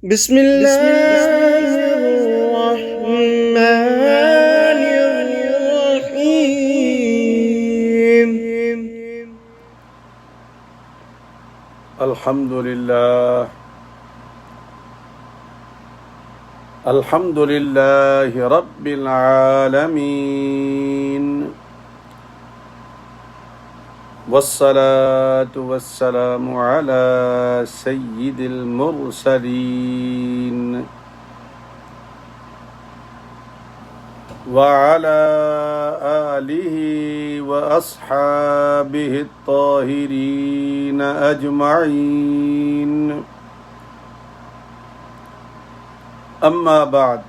بسم الله الرحمن الرحيم. الحمد لله رب العالمين، والصلاة والسلام على سيد المرسلين وعلى آله وأصحابه الطاهرين أجمعين. أما بعد،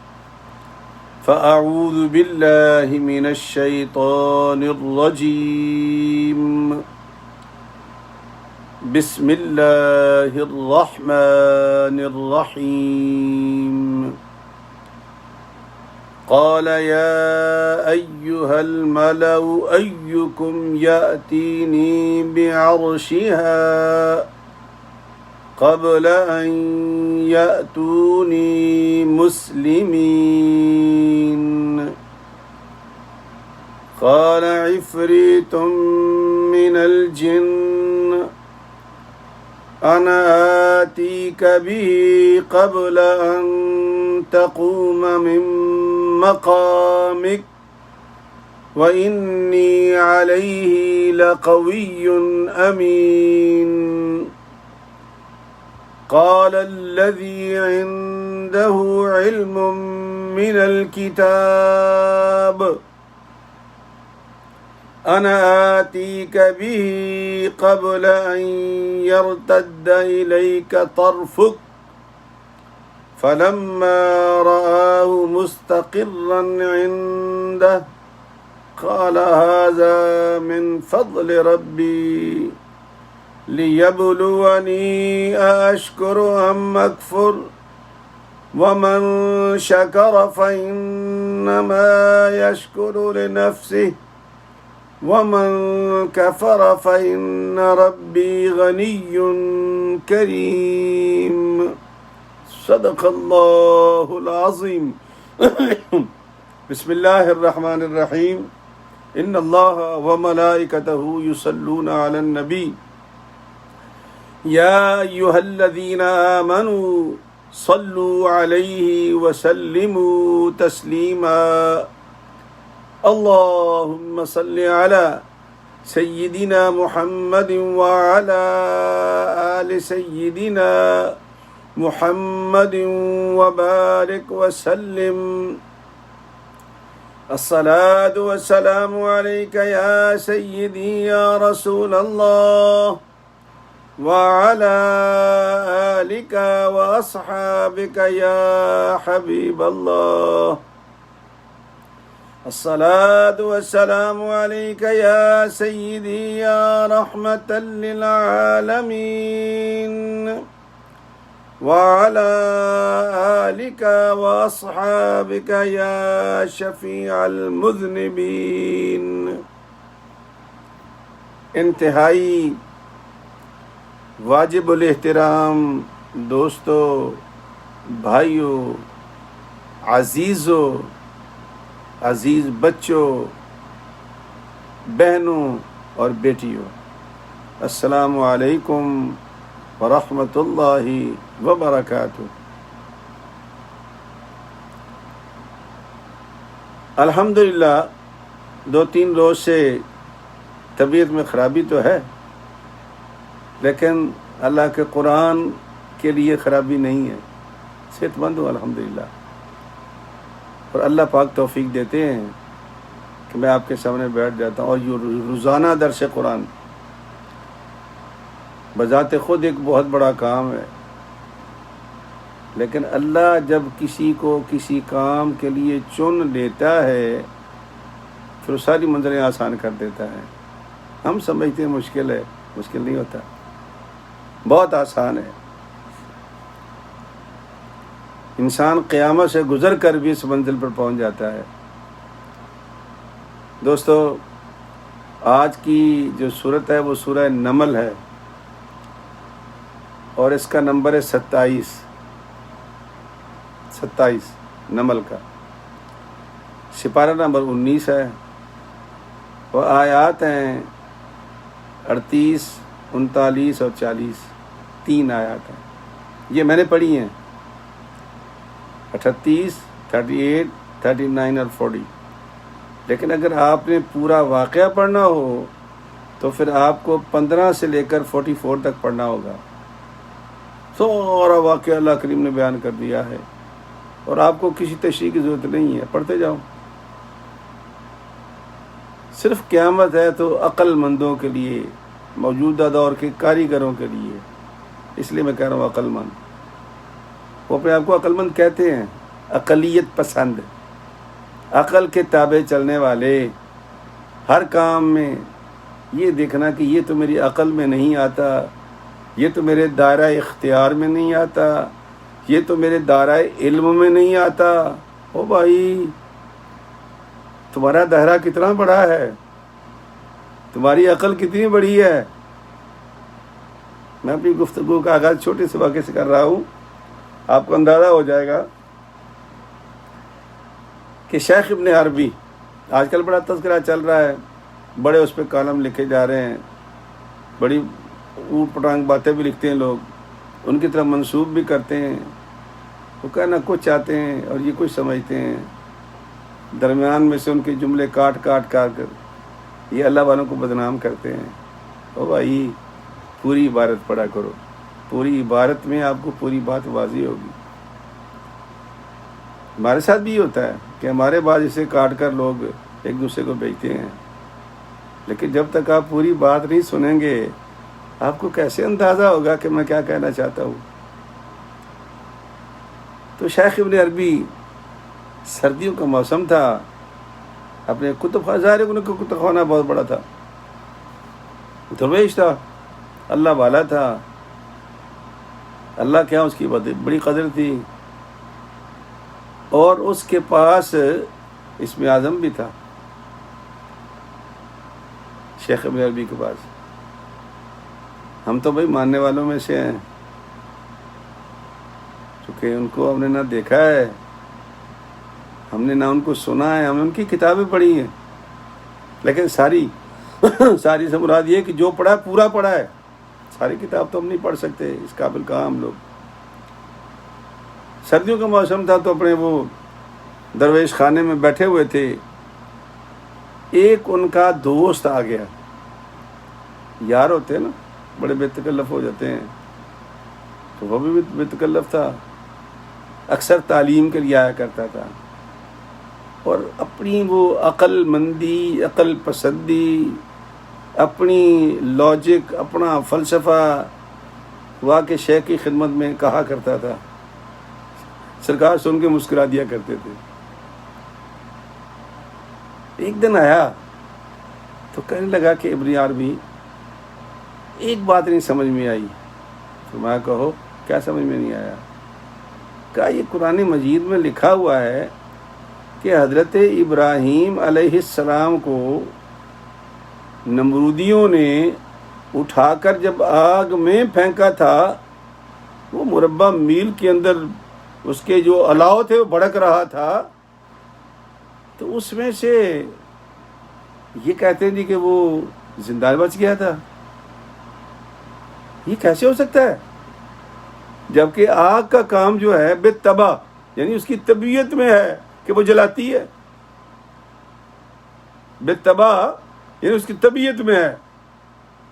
فأعوذ بالله من الشيطان الرجيم. بسم الله الرحمن الرحيم. قال يا أيها الملأ أيكم يأتيني بعرشها قبل أن يأتوني مسلمين. قال عفريت من الجن أنا آتيك به قبل أن تقوم من مقامك وإني عليه لقوي أمين. قال الذي عنده علم من الكتاب أنا آتيك به قبل أن يرتد إليك طرفك فلما رآه مستقرا عنده قال هذا من فضل ربي ليبلوني أأشكر أم أكفر ومن شكر فإنما يشكر لنفسه ومن كفر فإن ربي غني كريم. صدق الله العظيم. بسم الله الرحمن الرحيم. إن الله وملائكته يصلون على النبي يا أيها الذين آمنوا صلوا عليه وسلموا تسليما. اللهم صل على سيدنا محمد وعلى آل سيدنا محمد وبارك وسلم. الصلاة والسلام عليك يا سيدي يا رسول الله وعلى آلك وأصحابك يا حبيب الله. الصلاة والسلام عليك يا سيدي يا رحمة للعالمين وعلى آلك وأصحابك يا شفيع المذنبين. انتہائی واجب الاحترام دوستو، بھائیو، عزیزو، عزیز بچوں، بہنوں اور بیٹیوں، السلام علیکم ورحمۃ اللہ وبرکاتہ. الحمدللہ 2-3 روز سے طبیعت میں خرابی تو ہے، لیکن اللہ کے قرآن کے لیے خرابی نہیں ہے. صحت مند ہوں الحمدللہ، اور اللہ پاک توفیق دیتے ہیں کہ میں آپ کے سامنے بیٹھ جاتا ہوں. اور یہ روزانہ درس قرآن بذات خود ایک بہت بڑا کام ہے، لیکن اللہ جب کسی کو کسی کام کے لیے چن لیتا ہے پھر ساری منزلیں آسان کر دیتا ہے. ہم سمجھتے ہیں مشکل ہے، مشکل نہیں ہوتا، بہت آسان ہے. انسان قیامت سے گزر کر بھی اس منزل پر پہنچ جاتا ہے. دوستو، آج کی جو صورت ہے وہ سورہ نمل ہے، اور اس کا نمبر ہے 27. 27 نمل کا، سپارہ نمبر 19 ہے، اور آیات ہیں 38 39 اور 40، 3 آیات ہیں، یہ میں نے پڑھی ہیں 38 38 39 اور 40۔ لیکن اگر آپ نے پورا واقعہ پڑھنا ہو تو پھر آپ کو 15 سے لے کر 44 تک پڑھنا ہوگا۔ سارا واقعہ اللہ کریم نے بیان کر دیا ہے، اور آپ کو کسی تشریح کی ضرورت نہیں ہے، پڑھتے جاؤ۔ صرف قیامت ہے تو عقل مندوں کے لیے، موجودہ دور کے کاریگروں کے لیے، اس لیے میں کہہ رہا ہوں عقل مند۔ وہ اپنے آپ کو عقل مند کہتے ہیں، عقلیت پسند، عقل کے تابع چلنے والے، ہر کام میں یہ دیکھنا کہ یہ تو میری عقل میں نہیں آتا، یہ تو میرے دائرہ اختیار میں نہیں آتا، یہ تو میرے دائرہ علم میں نہیں آتا۔ او بھائی، تمہارا دائرہ کتنا بڑا ہے، تمہاری عقل کتنی بڑی ہے۔ میں اپنی گفتگو کا آغاز چھوٹے سے واقعے سے کر رہا ہوں، آپ کو اندازہ ہو جائے گا کہ شیخ ابن عربی، آج کل بڑا تذکرہ چل رہا ہے، بڑے اس پہ کالم لکھے جا رہے ہیں، بڑی اوٹ پٹانگ باتیں بھی لکھتے ہیں لوگ، ان کی طرف منسوب بھی کرتے ہیں، وہ کہنا کچھ چاہتے ہیں اور یہ کچھ سمجھتے ہیں، درمیان میں سے ان کے جملے کاٹ کر یہ اللہ والوں کو بدنام کرتے ہیں۔ او بھائی، پوری عبارت پڑھا کرو، پوری عبارت میں آپ کو پوری بات واضح ہوگی۔ ہمارے ساتھ بھی یہ ہوتا ہے کہ ہمارے بعد اسے کاٹ کر لوگ ایک دوسرے کو بیچتے ہیں، لیکن جب تک آپ پوری بات نہیں سنیں گے آپ کو کیسے اندازہ ہوگا کہ میں کیا کہنا چاہتا ہوں۔ تو شیخ ابن عربی، سردیوں کا موسم تھا، اپنے کتب خانہ، ان کا کتب خانہ بہت بڑا تھا، درویش تھا، اللہ والا تھا، اللہ کے یہاں اس کی بڑی قدر تھی، اور اس کے پاس اسم اعظم بھی تھا، شیخ ابن عربی کے پاس۔ ہم تو بھائی ماننے والوں میں سے ہیں، چونکہ ان کو ہم نے نہ دیکھا ہے، ہم نے نہ ان کو سنا ہے، ہم نے ان کی کتابیں پڑھی ہیں، لیکن ساری سے مراد یہ کہ جو پڑھا ہے پورا پڑھا ہے، ساری کتاب تو ہم نہیں پڑھ سکتے، اس قابل کہاں ہم لوگ۔ سردیوں کا موسم تھا تو اپنے وہ درویش خانے میں بیٹھے ہوئے تھے، ایک ان کا دوست آ گیا، یار ہوتے ہیں نا، بڑے بے تکلف ہو جاتے ہیں، تو وہ بھی بے تکلف تھا، اکثر تعلیم کے لیے آیا کرتا تھا، اور اپنی وہ عقل مندی، عقل پسندی، اپنی لاجک، اپنا فلسفہ ہوا کہ شیخ کی خدمت میں کہا کرتا تھا، سرکار سن کے مسکرا دیا کرتے تھے۔ ایک دن آیا تو کہنے لگا کہ ابن عربی، ایک بات نہیں سمجھ میں آئی۔ فرمایا کہو، کیا سمجھ میں نہیں آیا؟ کہا یہ قرآن مجید میں لکھا ہوا ہے کہ حضرت ابراہیم علیہ السلام کو نمرودیوں نے اٹھا کر جب آگ میں پھینکا تھا، وہ مربع میل کے اندر اس کے جو الاؤ تھے وہ بھڑک رہا تھا، تو اس میں سے یہ کہتے ہیں جی کہ وہ زندہ بچ گیا تھا۔ یہ کیسے ہو سکتا ہے جبکہ آگ کا کام جو ہے بے تباہ، یعنی اس کی طبیعت میں ہے کہ وہ جلاتی ہے، بے تباہ یعنی اس کی طبیعت میں ہے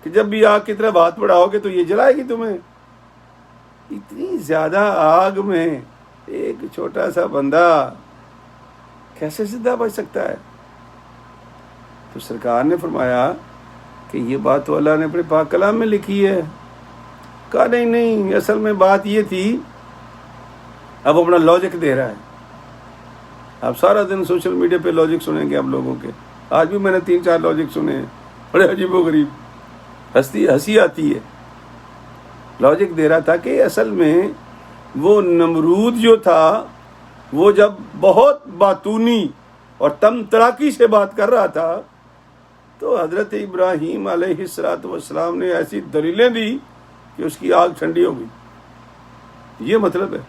کہ جب بھی آگ کی طرف ہاتھ بڑھاؤ گے تو یہ جلائے گی تمہیں۔ اتنی زیادہ آگ میں ایک چھوٹا سا بندہ کیسے زندہ بچ سکتا ہے؟ تو سرکار نے فرمایا کہ یہ بات تو اللہ نے اپنے پاک کلام میں لکھی ہے۔ کہا نہیں، اصل میں بات یہ تھی، اب اپنا لاجک دے رہا ہے۔ آپ سارا دن سوشل میڈیا پہ لاجک سنیں گے آپ لوگوں کے، آج بھی میں نے 3-4 لاجک سنے ہیں، بڑے عجیب و غریب، ہنسی آتی ہے۔ لاجک دے رہا تھا کہ اصل میں وہ نمرود جو تھا وہ جب بہت باتونی اور تم تراکی سے بات کر رہا تھا تو حضرت ابراہیم علیہ السلام نے ایسی دلیلیں دی کہ اس کی آگ ٹھنڈی ہو گئی۔ یہ مطلب ہے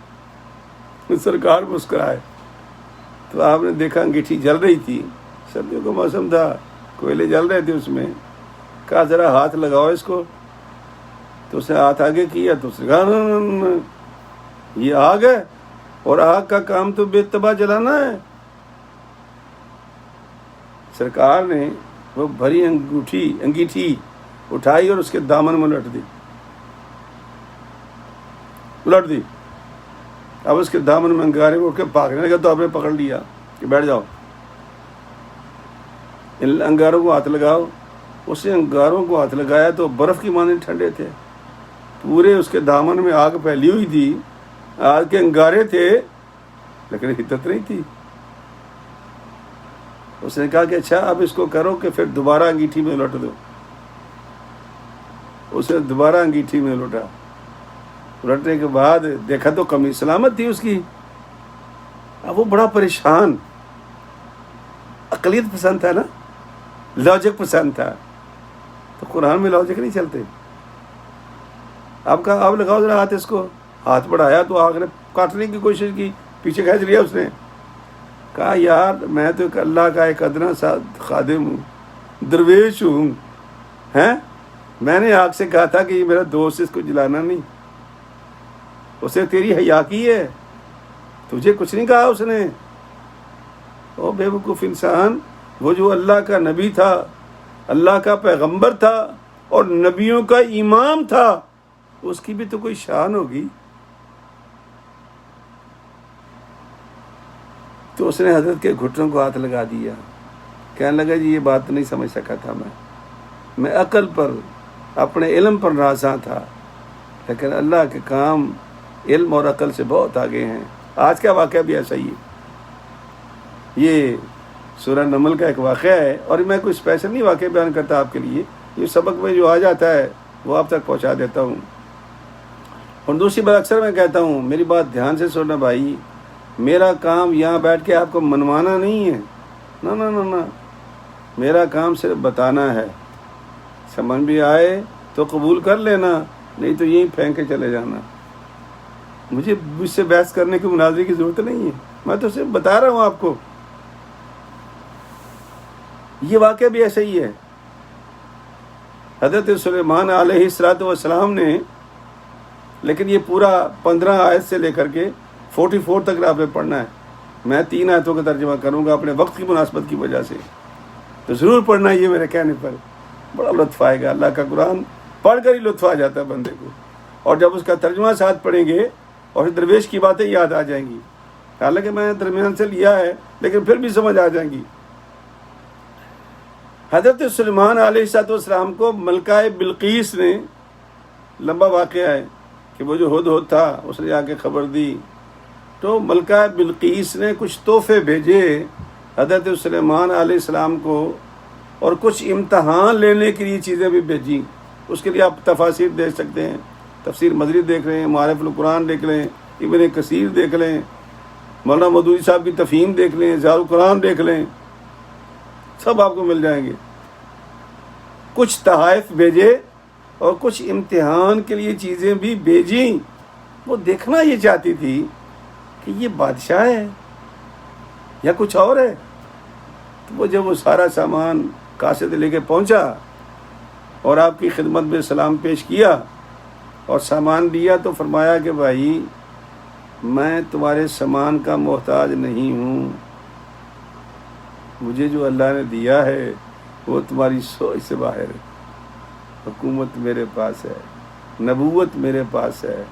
سرکار مسکرائے تو آپ نے دیکھا انگیٹھی جل رہی تھی، سردیوں کا موسم تھا، کوئلے جل رہے تھے اس میں، کہا ذرا ہاتھ لگاؤ اس کو، تو اس نے ہاتھ آگے کیا تو اس نے کہا یہ آگ ہے اور آگ کا کام تو بے تباہ جلانا ہے۔ سرکار نے وہ بھری انگیٹھی اٹھائی اور اس کے دامن میں الٹ دی۔ اب اس کے دامن میں انگارے میں اٹھ کے بھاگنے لگا تو آپ نے پکڑ لیا کہ بیٹھ جاؤ، ان انگاروں کو ہاتھ لگاؤ۔ اس نے انگاروں کو ہاتھ لگایا تو برف کی مانند ٹھنڈے تھے، پورے اس کے دامن میں آگ پھیلی ہوئی تھی، آگ کے انگارے تھے لیکن حدت نہیں تھی۔ اس نے کہا کہ اچھا اب اس کو کرو کہ پھر دوبارہ انگیٹھی میں الٹ دو۔ اس نے دوبارہ انگیٹھی میں الٹا، الٹنے کے بعد دیکھا تو قمیص سلامت تھی اس کی۔ اب وہ بڑا پریشان، عقلیت پسند تھا نا، لاجک پسند تھا، تو قرآن میں لاجک نہیں چلتے۔ اب کہا اب لگاؤ ذرا ہاتھ اس کو، ہاتھ بڑھایا تو آگ نے کاٹنے کی کوشش کی، پیچھے کھینچ لیا اس نے۔ کہا یار میں تو اللہ کا ایک ادنا سا خادم ہوں، درویش ہوں، ہیں میں نے آگ سے کہا تھا کہ یہ میرا دوست، اس کو جلانا نہیں، اسے تیری حیا کی ہے، تجھے کچھ نہیں کہا اس نے۔ او بے وقوف انسان، وہ جو اللہ کا نبی تھا، اللہ کا پیغمبر تھا اور نبیوں کا امام تھا، اس کی بھی تو کوئی شان ہوگی۔ تو اس نے حضرت کے گھٹنوں کو ہاتھ لگا دیا، کہنے لگا جی یہ بات نہیں سمجھ سکا تھا میں عقل پر، اپنے علم پر نازاں تھا، لیکن اللہ کے کام علم اور عقل سے بہت آگے ہیں۔ آج کا واقعہ بھی ایسا ہی ہے، یہ سورہ نمل کا ایک واقعہ ہے، اور میں کوئی اسپیشل نہیں واقعہ بیان کرتا آپ کے لیے، یہ سبق میں جو آ جاتا ہے وہ آپ تک پہنچا دیتا ہوں۔ اور دوسری بات اکثر میں کہتا ہوں، میری بات دھیان سے سننا بھائی، میرا کام یہاں بیٹھ کے آپ کو منوانا نہیں ہے، نہ نہ نہ نہ، میرا کام صرف بتانا ہے، سمجھ بھی آئے تو قبول کر لینا، نہیں تو یہیں پھینک کے چلے جانا۔ مجھ سے بحث کرنے کی مناظرے کی ضرورت نہیں ہے، میں تو صرف بتا رہا ہوں آپ کو۔ یہ واقعہ بھی ایسا ہی ہے۔ حضرت سلیمان علیہ السلام نے، لیکن یہ پورا 15 آیت سے لے کر کے 44 تک آپ نے پڑھنا ہے، میں 3 آیتوں کا ترجمہ کروں گا اپنے وقت کی مناسبت کی وجہ سے، تو ضرور پڑھنا ہے، یہ میرے کہنے پر بڑا لطف آئے گا۔ اللہ کا قرآن پڑھ کر ہی لطف آ جاتا ہے بندے کو، اور جب اس کا ترجمہ ساتھ پڑھیں گے اور درویش کی باتیں یاد آ جائیں گی، حالانکہ میں نے درمیان سے لیا ہے لیکن پھر بھی سمجھ آ جائیں گی۔ حضرت سلیمان علیہ السلام کو ملکہ بلقیس نے، لمبا واقعہ ہے کہ وہ جو ہدہد تھا اس نے آ کے خبر دی، تو ملکہ بلقیس نے کچھ تحفے بھیجے حضرت سلیمان علیہ السلام کو، اور کچھ امتحان لینے کے لیے چیزیں بھی بھیجیں۔ اس کے لیے آپ تفاسیر دیکھ سکتے ہیں، تفسیر مدری دیکھ لیں، معارف القرآن دیکھ لیں، ابن کثیر دیکھ لیں، مولانا مودودی صاحب کی تفہیم دیکھ لیں، ضیاء القرآن دیکھ لیں، سب آپ کو مل جائیں گے۔ کچھ تحائف بھیجے اور کچھ امتحان کے لیے چیزیں بھی بھیجیں۔ وہ دیکھنا یہ چاہتی تھی کہ یہ بادشاہ ہے یا کچھ اور ہے۔ تو وہ جب وہ سارا سامان قاصد لے کے پہنچا اور آپ کی خدمت میں سلام پیش کیا اور سامان دیا، تو فرمایا کہ بھائی میں تمہارے سامان کا محتاج نہیں ہوں، مجھے جو اللہ نے دیا ہے وہ تمہاری سوچ سے باہر ہے۔ حکومت میرے پاس ہے، نبوت میرے پاس ہے،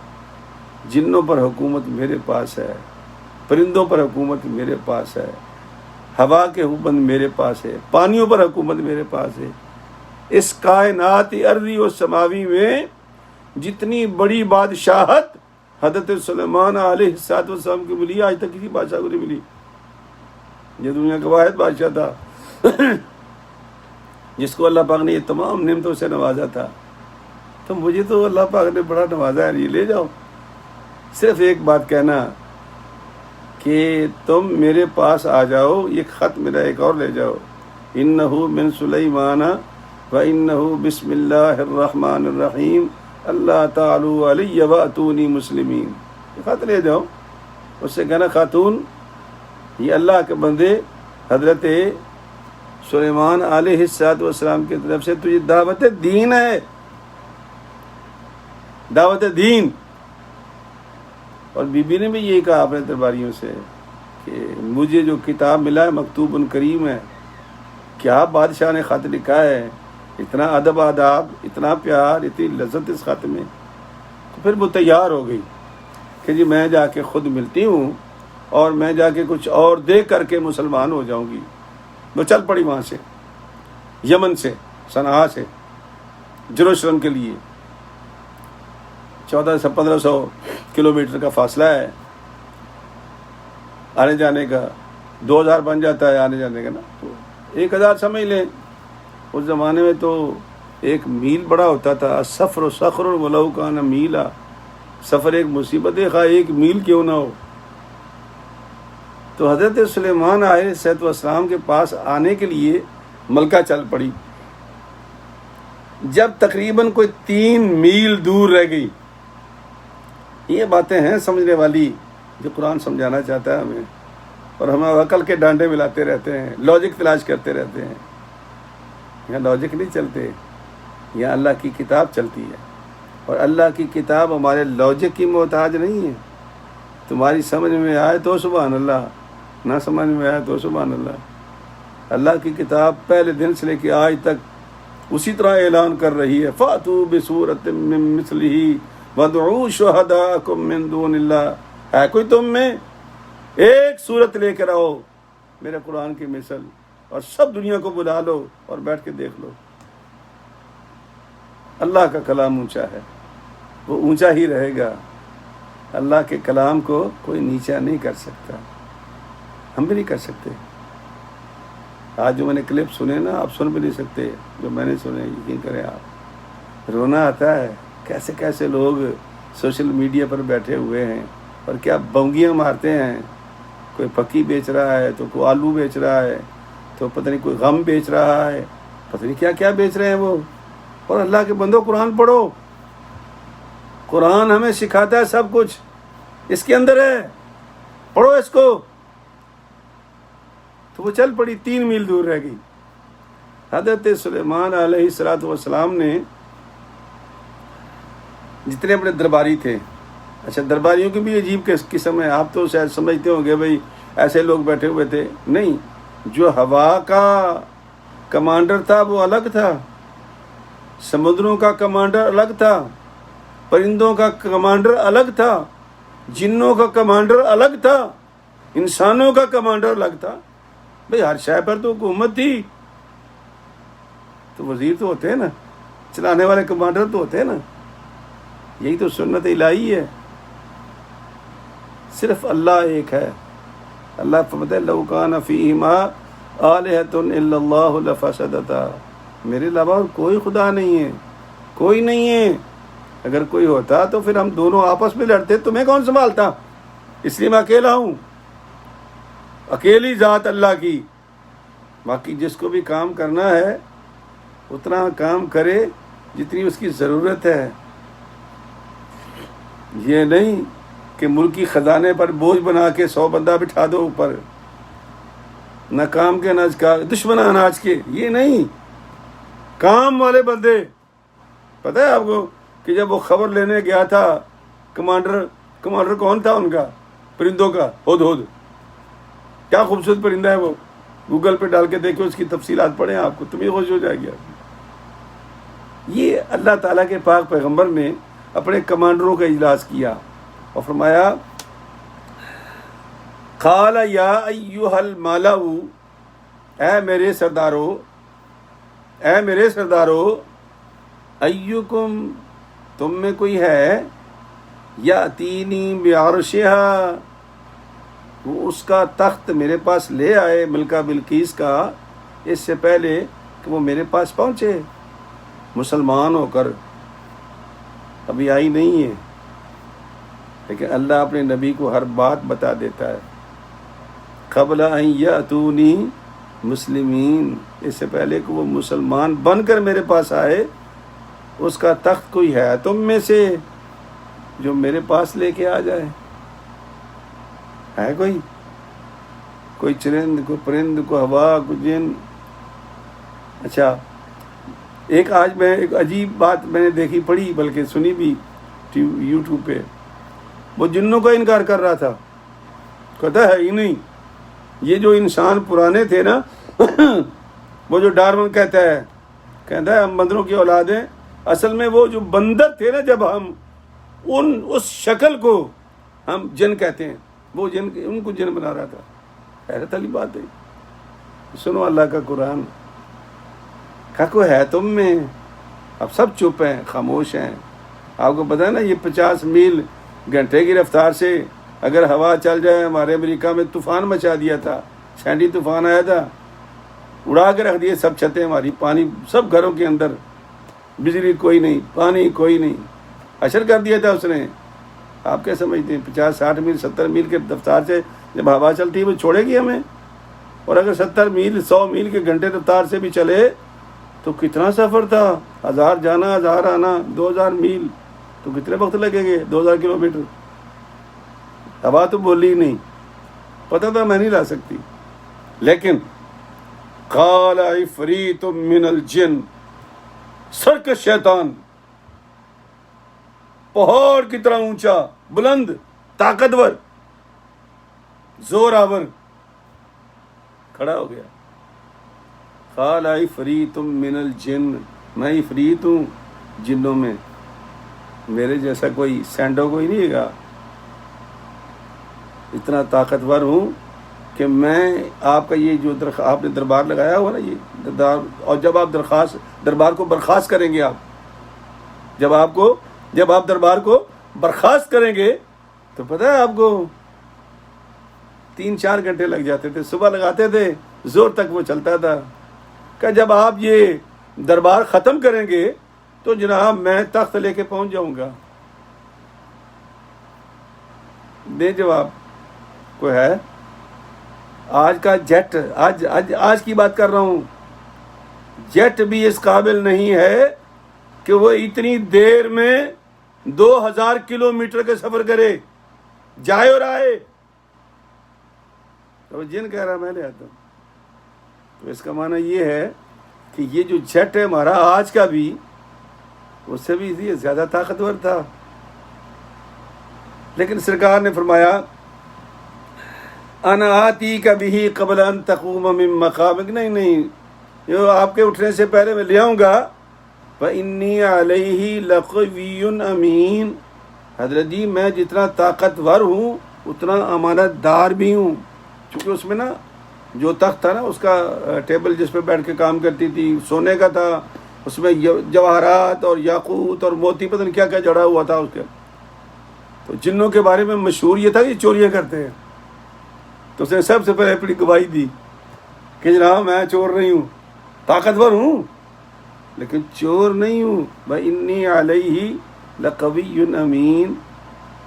جنوں پر حکومت میرے پاس ہے، پرندوں پر حکومت میرے پاس ہے، ہوا کے حکومت میرے پاس ہے، پانیوں پر حکومت میرے پاس ہے۔ اس کائنات ارضی و سماوی میں جتنی بڑی بادشاہت حضرت سلیمان علیہ السلام کی ملی، آج تک کسی بادشاہ کو نہیں ملی۔ یہ دنیا کا واحد بادشاہ تھا جس کو اللہ پاک نے یہ تمام نعمتوں سے نوازا تھا۔ تو مجھے تو اللہ پاک نے بڑا نوازا ہے، یہ لے جاؤ۔ صرف ایک بات کہنا کہ تم میرے پاس آ جاؤ، یہ خط میرا ایک اور لے جاؤ، انہو من سلیمان وانہو بسم اللہ الرحمن الرحیم اللہ تعالی علی واتونی مسلمین، یہ خط لے جاؤ، اس سے کہنا خاتون یہ اللہ کے بندے حضرت سلیمان علیہ السلام کی طرف سے تجھے دعوت دین ہے، دعوت دین۔ اور بی بی نے بھی یہی کہا اپنے درباریوں سے کہ مجھے جو کتاب ملا ہے مکتوب کریم ہے، کیا بادشاہ نے خط لکھا ہے، اتنا ادب آداب، اتنا پیار، اتنی لذت اس خط میں۔ تو پھر وہ تیار ہو گئی کہ جی میں جا کے خود ملتی ہوں اور میں جا کے کچھ اور دیکھ کر کے مسلمان ہو جاؤں گی۔ وہ چل پڑی وہاں سے، یمن سے، صنعاء سے جروسلم کے لیے 1400 سے 1500 کلومیٹر کا فاصلہ ہے آنے جانے کا، 2000 بن جاتا ہے آنے جانے کا نا، تو 1000 سمجھ لیں۔ اس زمانے میں تو ایک میل بڑا ہوتا تھا، سفر صخر ولو کان میلا، سفر ایک مصیبت ہے، خواہ ایک میل کیوں نہ ہو۔ تو حضرت سلیمان علیہ السلام کے پاس آنے کے لیے ملکہ چل پڑی۔ جب تقریباً کوئی 3 میل دور رہ گئی، یہ باتیں ہیں سمجھنے والی جو قرآن سمجھانا چاہتا ہے ہمیں، اور ہم عقل کے ڈانڈے ملاتے رہتے ہیں، لاجک تلاش کرتے رہتے ہیں۔ یہاں لاجک نہیں چلتے، یہاں اللہ کی کتاب چلتی ہے، اور اللہ کی کتاب ہمارے لاجک کی محتاج نہیں ہے۔ تمہاری سمجھ میں آئے تو سبحان اللہ، نہ سمجھ میں آئے تو سبحان اللہ۔ اللہ کی کتاب پہلے دن سے لے کے آج تک اسی طرح اعلان کر رہی ہے، فَأْتُوا بِسُورَةٍ مِّن مِّثْلِهِ وَادْعُوا شُهَدَاءَكُم مِّن دُونِ اللَّهِ، ہے کوئی تم میں؟ ایک صورت لے کر آؤ میرے قرآن کی مثل، اور سب دنیا کو بلا لو اور بیٹھ کے دیکھ لو۔ اللہ کا کلام اونچا ہے، وہ اونچا ہی رہے گا۔ اللہ کے کلام کو کوئی نیچا نہیں کر سکتا، ہم بھی نہیں کر سکتے۔ آج جو میں نے کلپ سنے نا، آپ سن بھی نہیں سکتے جو میں نے سنے، یقین کریں آپ۔ رونا آتا ہے، کیسے کیسے لوگ سوشل میڈیا پر بیٹھے ہوئے ہیں اور کیا بونگیاں مارتے ہیں۔ کوئی پکی بیچ رہا ہے، تو کوئی آلو بیچ رہا ہے، تو پتہ نہیں کوئی غم بیچ رہا ہے، پتہ نہیں کیا کیا بیچ رہے ہیں وہ۔ اور اللہ کے بندو قرآن پڑھو، قرآن ہمیں سکھاتا ہے سب کچھ، اس کے اندر ہے، پڑھو اس کو۔ تو وہ چل پڑی، 3 میل دور رہ گئی۔ حضرت سلیمان علیہ السلام نے جتنے اپنے درباری تھے، اچھا درباریوں کی بھی عجیب قسم ہے، آپ تو شاید سمجھتے ہوں گے بھائی ایسے لوگ بیٹھے ہوئے تھے، نہیں، جو ہوا کا کمانڈر تھا وہ الگ تھا، سمندروں کا کمانڈر الگ تھا، پرندوں کا کمانڈر الگ تھا، جنوں کا کمانڈر الگ تھا، انسانوں کا کمانڈر الگ تھا۔ بھئی ہر شے پر تو حکومت تھی، تو وزیر تو ہوتے ہیں نا، چلانے والے کمانڈر تو ہوتے ہیں نا۔ یہی تو سنت الہی ہے، صرف اللہ ایک ہے۔ اللہ فرماتا ہے لو کان فیہما آلہۃ الا اللہ لفسدتا، میرے علاوہ اور کوئی خدا نہیں ہے، کوئی نہیں ہے۔ اگر کوئی ہوتا تو پھر ہم دونوں آپس میں لڑتے، تمہیں کون سنبھالتا؟ اس لیے میں اکیلا ہوں، اکیلی ذات اللہ کی۔ باقی جس کو بھی کام کرنا ہے اتنا کام کرے جتنی اس کی ضرورت ہے، یہ نہیں کہ ملکی خزانے پر بوجھ بنا کے 100 بندہ بٹھا دو اوپر، نہ کام کے اناج کا، دشمن اناج کے، یہ نہیں، کام والے بندے۔ پتہ ہے آپ کو کہ جب وہ خبر لینے گیا تھا، کمانڈر کون تھا ان کا؟ پرندوں کا ہدہد، کیا خوبصورت پرندہ ہے وہ، گوگل پہ ڈال کے دیکھو، اس کی تفصیلات پڑھیں، آپ کو تمہیں خوش ہو جائے گی۔ یہ اللہ تعالیٰ کے پاک پیغمبر نے اپنے کمانڈروں کا اجلاس کیا اور فرمایا قال یا ایھا الملأ، اے میرے سردارو، ایکم، تم میں کوئی ہے، یاتینی بعرشھا، وہ اس کا تخت میرے پاس لے آئے، ملکہ بلقیس کا، اس سے پہلے کہ وہ میرے پاس پہنچے مسلمان ہو کر۔ ابھی آئی نہیں ہے، لیکن اللہ اپنے نبی کو ہر بات بتا دیتا ہے۔ قبل ان یاتونی مسلمین، اس سے پہلے کہ وہ مسلمان بن کر میرے پاس آئے، اس کا تخت کوئی ہے تم میں سے جو میرے پاس لے کے آ جائے۔ ہے کوئی چرند، کوئی پرند، کوئی ہوا، کوئی جن. اچھا آج میں ایک عجیب بات میں نے دیکھی، پڑھی، بلکہ سنی بھی یوٹیوب پہ. وہ جنوں کا انکار کر رہا تھا، کہتا ہے ہی نہیں. یہ جو انسان پرانے تھے نا وہ جو ڈارون کہتا ہے ہم بندروں کی اولاد ہیں. اصل میں وہ جو بندر تھے نا، جب ہم اس شکل کو ہم جن کہتے ہیں، وہ جن، ان کو جن بنا رہا تھا. حیرت والی بات ہے. سنو اللہ کا قرآن. کہا کوئی ہے تم میں؟ اب سب چپ ہیں، خاموش ہیں. آپ کو پتا ہے نا، یہ 50 میل گھنٹے کی رفتار سے اگر ہوا چل جائے. ہمارے امریکہ میں طوفان مچا دیا تھا، سینڈی طوفان آیا تھا، اڑا کے رکھ دیے سب چھتیں ہماری، پانی سب گھروں کے اندر، بجلی کوئی نہیں، پانی کوئی نہیں، حشر کر دیا تھا اس نے. آپ کیا سمجھتے ہیں 50-60 میل 70 میل کے رفتار سے جب ہوا چلتی ہے وہ چھوڑے گی ہمیں؟ اور اگر 70 میل 100 میل کے گھنٹے رفتار سے بھی چلے تو کتنا سفر تھا، 1000 جانا 1000 آنا، 2000 میل تو کتنے وقت لگے گے، 2000 کلومیٹر. ہوا تو بولی ہی نہیں، پتہ تھا میں نہیں لا سکتی. لیکن قال عفریت من الجن، سرکش شیطان، پہاڑ کی طرح اونچا، بلند، طاقتور، زور آور، کھڑا ہو گیا. قال عفریت من الجن، میں عفریت ہوں جنوں میں، میرے جیسا کوئی سینڈو کوئی نہیں گا. اتنا طاقتور ہوں کہ میں آپ کا یہ جو آپ نے دربار لگایا ہوا نا، یہ اور جب آپ دربار کو برخاست کریں گے، جب آپ دربار کو برخاست کریں گے تو پتہ ہے آپ کو 3-4 گھنٹے لگ جاتے تھے. صبح لگاتے تھے، زور تک وہ چلتا تھا. کہ جب آپ یہ دربار ختم کریں گے تو جناب میں تخت لے کے پہنچ جاؤں گا. دے جواب. کوئی ہے؟ آج کا جیٹ، آج کی بات کر رہا ہوں، جیٹ بھی اس قابل نہیں ہے کہ وہ اتنی دیر میں 2000 کلومیٹر کا سفر کرے، جائے اور آئے. تو جن کہہ رہا میں لے آتا ہوں. تو اس کا معنی یہ ہے کہ یہ جو جیٹ ہے ہمارا آج کا بھی، اس سے بھی زیادہ طاقتور تھا. لیکن سرکار نے فرمایا انا آتی کا بھی قبل ان تقوم من مقامک، نہیں، جو آپ کے اٹھنے سے پہلے میں لے آؤں گا. فإنی علیہ لقوی امین. حضرت جی میں جتنا طاقتور ہوں اتنا امانت دار بھی ہوں. چونکہ اس میں نا جو تخت تھا نا، اس کا ٹیبل جس پہ بیٹھ کے کام کرتی تھی سونے کا تھا، اس میں جواہرات اور یاقوت اور موتی پتہ نہیں کیا کیا جڑا ہوا تھا اس کے. تو جنوں کے بارے میں مشہور یہ تھا کہ چوریاں کرتے ہیں. تو اس نے سب سے پہلے اپنی گواہی دی کہ جناب میں چور نہیں ہوں، طاقتور ہوں لیکن چور نہیں ہوں. وَإِنِّي عَلَيْهِ لَقَوِيٌّ أَمِينٌ.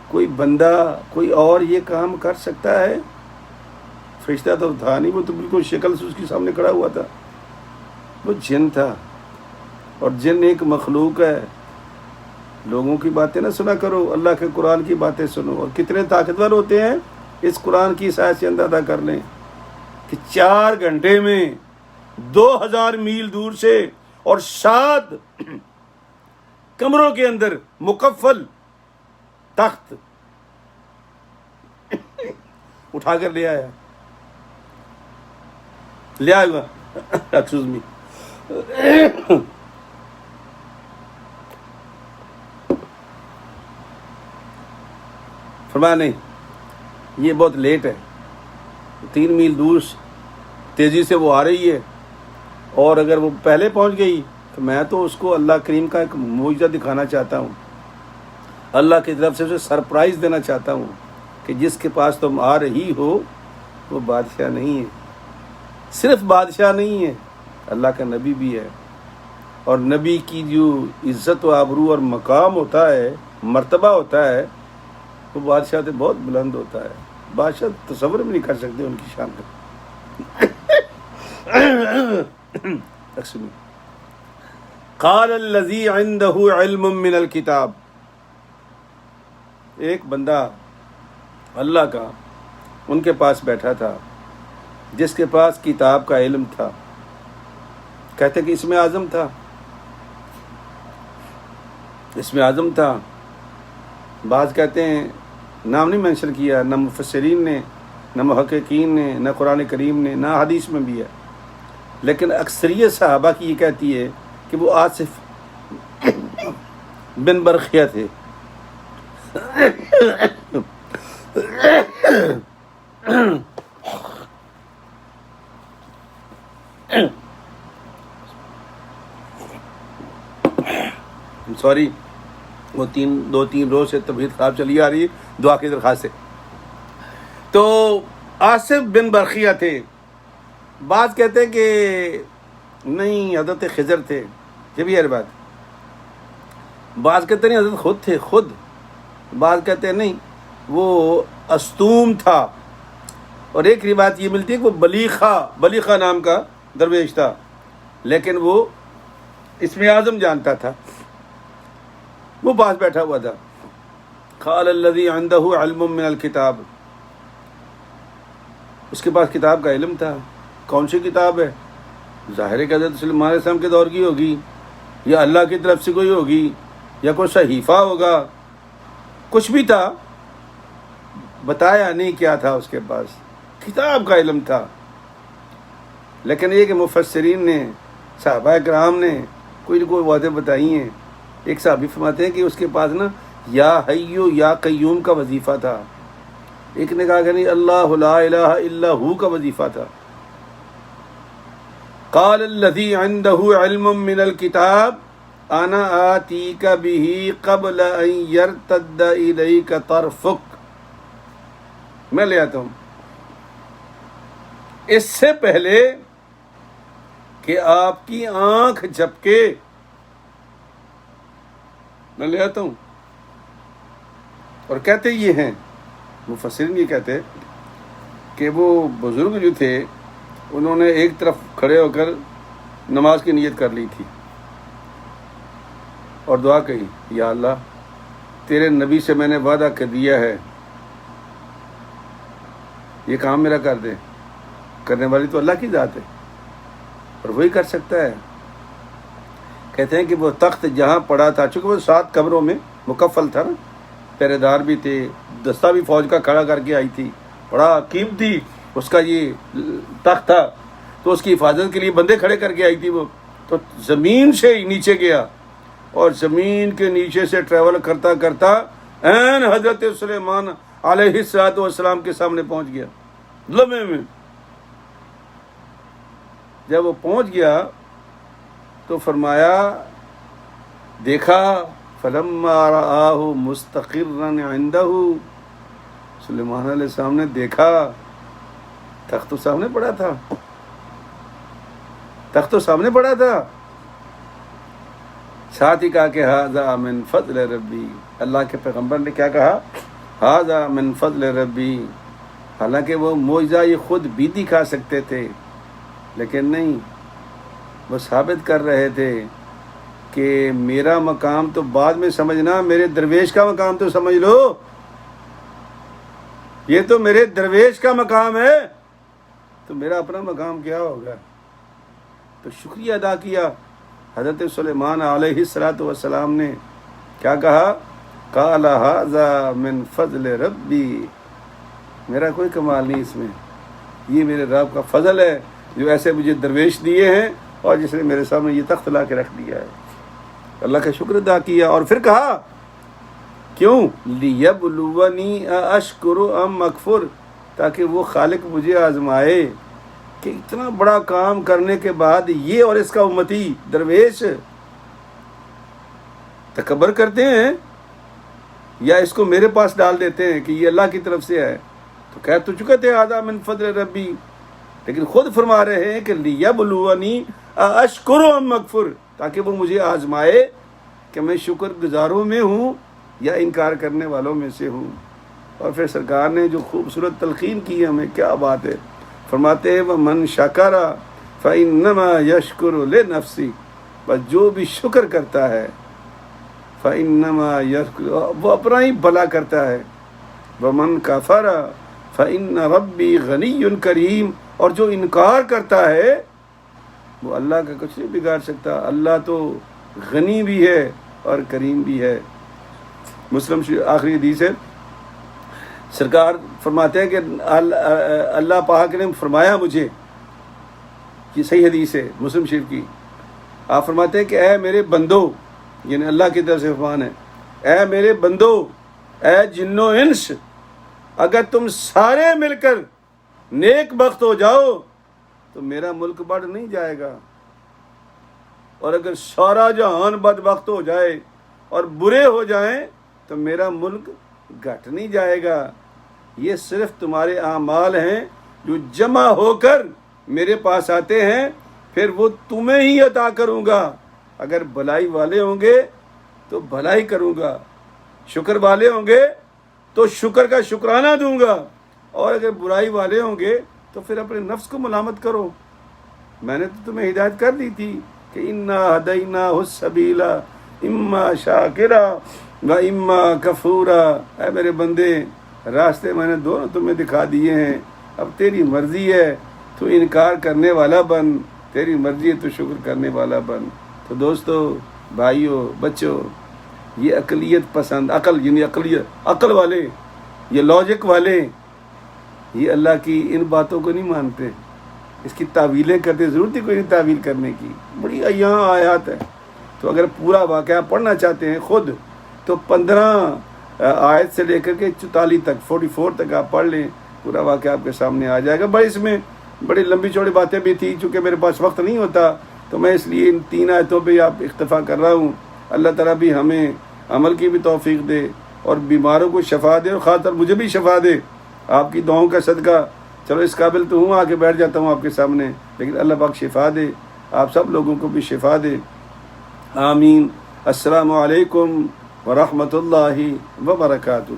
کوئی بندہ کوئی اور یہ کام کر سکتا ہے؟ فرشتہ تو تھا نہیں، وہ تو بالکل شکل سے اس کے سامنے کھڑا ہوا تھا. وہ جن تھا، اور جن ایک مخلوق ہے. لوگوں کی باتیں نہ سنا کرو، اللہ کے قرآن کی باتیں سنو. اور کتنے طاقتور ہوتے ہیں اس قرآن کی سائز سے اندازہ کر لیں کہ 4 گھنٹے میں 2000 میل دور سے اور 7 کمروں کے اندر مکفل تخت اٹھا کر لے آیا. لے آئے گا ایکسکیوز می. فرمایا نہیں، یہ بہت لیٹ ہے، 3 میل دور تیزی سے وہ آ رہی ہے، اور اگر وہ پہلے پہنچ گئی تو میں تو اس کو اللہ کریم کا ایک معجزہ دکھانا چاہتا ہوں، اللہ کی طرف سے اسے سرپرائز دینا چاہتا ہوں کہ جس کے پاس تم آ رہی ہو وہ بادشاہ نہیں ہے، صرف بادشاہ نہیں ہے، اللہ کا نبی بھی ہے. اور نبی کی جو عزت و آبرو اور مقام ہوتا ہے، مرتبہ ہوتا ہے، وہ بادشاہ سے بہت بلند ہوتا ہے. بادشاہ تصور بھی نہیں کر سکتے ان کی شان کا. قال الذی عنده علم من الکتاب. ایک بندہ اللہ کا ان کے پاس بیٹھا تھا جس کے پاس کتاب کا علم تھا. کہتے کہ اسم اعظم تھا، اسم اعظم تھا. بعض کہتے ہیں نام نہیں مینشن کیا، نہ مفسرین نے، نہ محققین نے، نہ قرآن کریم نے، نہ حدیث میں بھی ہے، لیکن اکثریت صحابہ کی یہ کہتی ہے کہ وہ آصف بن برخیہ تھے. سوری، وہ دو تین روز سے طبیعت خراب چلی آ رہی ہے، دعا کی درخواست سے. تو آصف بن برخیہ تھے. بعض کہتے ہیں کہ نہیں حضرت خضر تھے، یہ بھی ہے بات. بعض کہتے ہیں حضرت خود تھے، خود. بعض کہتے ہیں نہیں وہ استوم تھا. اور ایک روایت یہ ملتی ہے کہ وہ بلیخہ نام کا درویش تھا، لیکن وہ اسم اعظم جانتا تھا. وہ پاس بیٹھا ہوا تھا. قال الذی عندہ علم من الکتاب، اس کے پاس کتاب کا علم تھا. کون سی کتاب ہے؟ ظاہر ہے کہ حضرت سلیمان علیہ السلام کے دور کی ہوگی، یا اللہ کی طرف سے کوئی ہوگی، یا کوئی صحیفہ ہوگا. کچھ بھی تھا، بتایا نہیں کیا تھا اس کے پاس. کتاب کا علم تھا. لیکن یہ کہ مفسرین نے، صحابہ کرام نے کوئی نہ کوئی باتیں بتائی ہیں. ایک صحابی فرماتے ہیں کہ اس کے پاس نا یا حیو یا قیوم کا وظیفہ تھا. ایک نے کہا کہ نہیں اللہ لا الہ الا ہو کا وظیفہ تھا. قال الذی عنده علم من الکتاب انا آتیک به قبل ان یرتد الیک طرفک، میں لے آتا ہوں اس سے پہلے کہ آپ کی آنکھ جھپکے، میں لے آتا ہوں. اور کہتے یہ ہیں مفسرین، یہ کہتے کہ وہ بزرگ جو تھے انہوں نے ایک طرف کھڑے ہو کر نماز کی نیت کر لی تھی اور دعا کہی، یا اللہ تیرے نبی سے میں نے وعدہ کر دیا ہے یہ کام میرا کر دے. کرنے والی تو اللہ کی ذات ہے اور وہی کر سکتا ہے. کہتے ہیں کہ وہ تخت جہاں پڑا تھا، چونکہ وہ 7 قبروں میں مکفل تھا نا، پہرے دار بھی تھے، دستہ بھی فوج کا کھڑا کر کے آئی تھی، بڑا قیمتی اس کا یہ تخت تھا، تو اس کی حفاظت کے لیے بندے کھڑے کر کے آئی تھی. وہ تو زمین سے نیچے گیا اور زمین کے نیچے سے ٹریول کرتا کرتا عین حضرت سلیمان علیہ السلام کے سامنے پہنچ گیا لمحے میں. جب وہ پہنچ گیا تو فرمایا، دیکھا فلما رآہ مستقرا عندہ، سلیمان علیہ السلام نے دیکھا تخت تو سامنے پڑا تھا، تخت تو سامنے پڑا تھا. ساتھ ہی کہا کہ ھذا من فضل ربی، اللہ کے پیغمبر نے کیا کہا؟ ھذا من فضل ربی. حالانکہ وہ معجزہ یہ خود بھی دکھا سکتے تھے، لیکن نہیں، وہ ثابت کر رہے تھے کہ میرا مقام تو بعد میں سمجھنا، میرے درویش کا مقام تو سمجھ لو. یہ تو میرے درویش کا مقام ہے، تو میرا اپنا مقام کیا ہوگا. تو شکریہ ادا کیا. حضرت سلیمان علیہ السلام نے کیا کہا؟ قال ھذا من فضل ربی، میرا کوئی کمال نہیں اس میں، یہ میرے رب کا فضل ہے جو ایسے مجھے درویش دیے ہیں اور جس نے میرے سامنے یہ تخت لا کے رکھ دیا ہے. اللہ کا شکر ادا کیا. اور پھر کہا کیوں؟ لیبلونی اشکر ام اکفر، تاکہ وہ خالق مجھے آزمائے کہ اتنا بڑا کام کرنے کے بعد یہ اور اس کا امتی درویش تکبر کرتے ہیں یا اس کو میرے پاس ڈال دیتے ہیں کہ یہ اللہ کی طرف سے ہے. تو کہہ تو چکے تھے ھذا من فضل ربی، لیکن خود فرما رہے ہیں کہ لیبلونی اشکر ام اکفر، تاکہ وہ مجھے آزمائے کہ میں شکر گزاروں میں ہوں یا انکار کرنے والوں میں سے ہوں. اور پھر سرکار نے جو خوبصورت تلقین کی ہمیں، کیا بات ہے. فرماتے ہیں وَمَنْ شَكَرَ فَإِنَّمَا يَشْكُرُ لِنَفْسِهِ، بس جو بھی شکر کرتا ہے فَإِنَّمَا يَشْكُرُ، وہ اپنا ہی بھلا کرتا ہے. وَمَنْ كَفَرَ فإن ربی غنی کریم، اور جو انکار کرتا ہے وہ اللہ کا کچھ نہیں بگاڑ سکتا، اللہ تو غنی بھی ہے اور کریم بھی ہے۔ مسلم آخری حدیث ہے، سرکار فرماتے ہیں کہ اللہ پاک نے فرمایا مجھے، یہ صحیح حدیث ہے مسلم شریف کی، آپ فرماتے ہیں کہ اے میرے بندو، یعنی اللہ کی طرف سے فرمان ہے، اے میرے بندو، اے جن و انس، اگر تم سارے مل کر نیک بخت ہو جاؤ تو میرا ملک بڑھ نہیں جائے گا، اور اگر سارا جہان بدبخت ہو جائے اور برے ہو جائیں تو میرا ملک گھٹ نہیں جائے گا۔ یہ صرف تمہارے اعمال ہیں جو جمع ہو کر میرے پاس آتے ہیں، پھر وہ تمہیں ہی عطا کروں گا۔ اگر بھلائی والے ہوں گے تو بھلائی کروں گا، شکر والے ہوں گے تو شکر کا شکرانہ دوں گا، اور اگر برائی والے ہوں گے تو پھر اپنے نفس کو ملامت کرو۔ میں نے تو تمہیں ہدایت کر دی تھی کہ انا ہدیناہ السبیل اما شاکرا و اما کفورا، اے میرے بندے راستے میں نے دونوں تمہیں دکھا دیے ہیں، اب تیری مرضی ہے تو انکار کرنے والا بن، تیری مرضی ہے تو شکر کرنے والا بن۔ تو دوستو، بھائیو، بچوں، یہ عقلیت پسند، عقل یعنی عقل والے، یہ لاجک والے، یہ اللہ کی ان باتوں کو نہیں مانتے، اس کی تعویلیں کرتے، ضرورت ہی کوئی نہیں تعویل کرنے کی، بڑی یہاں آیات ہے۔ تو اگر پورا واقعہ پڑھنا چاہتے ہیں خود تو 15 آیت سے لے کر کے 44 تک، 44 تک آپ پڑھ لیں، پورا واقعہ آپ کے سامنے آ جائے گا۔ بھائی اس میں بڑی لمبی چوڑی باتیں بھی تھیں، چونکہ میرے پاس وقت نہیں ہوتا تو میں اس لیے ان 3 آیتوں پہ آپ اکتفا کر رہا ہوں۔ اللہ تعالیٰ بھی ہمیں عمل کی بھی توفیق دے اور بیماروں کو شفا دے، اور خاص طور مجھے بھی شفا دے آپ کی دعاؤں کا صدقہ۔ چلو اس قابل تو ہوں، آ کے بیٹھ جاتا ہوں آپ کے سامنے، لیکن اللہ پاک شفا دے، آپ سب لوگوں کو بھی شفا دے، آمین۔ السلام علیکم ورحمۃ اللہ وبرکاتہ۔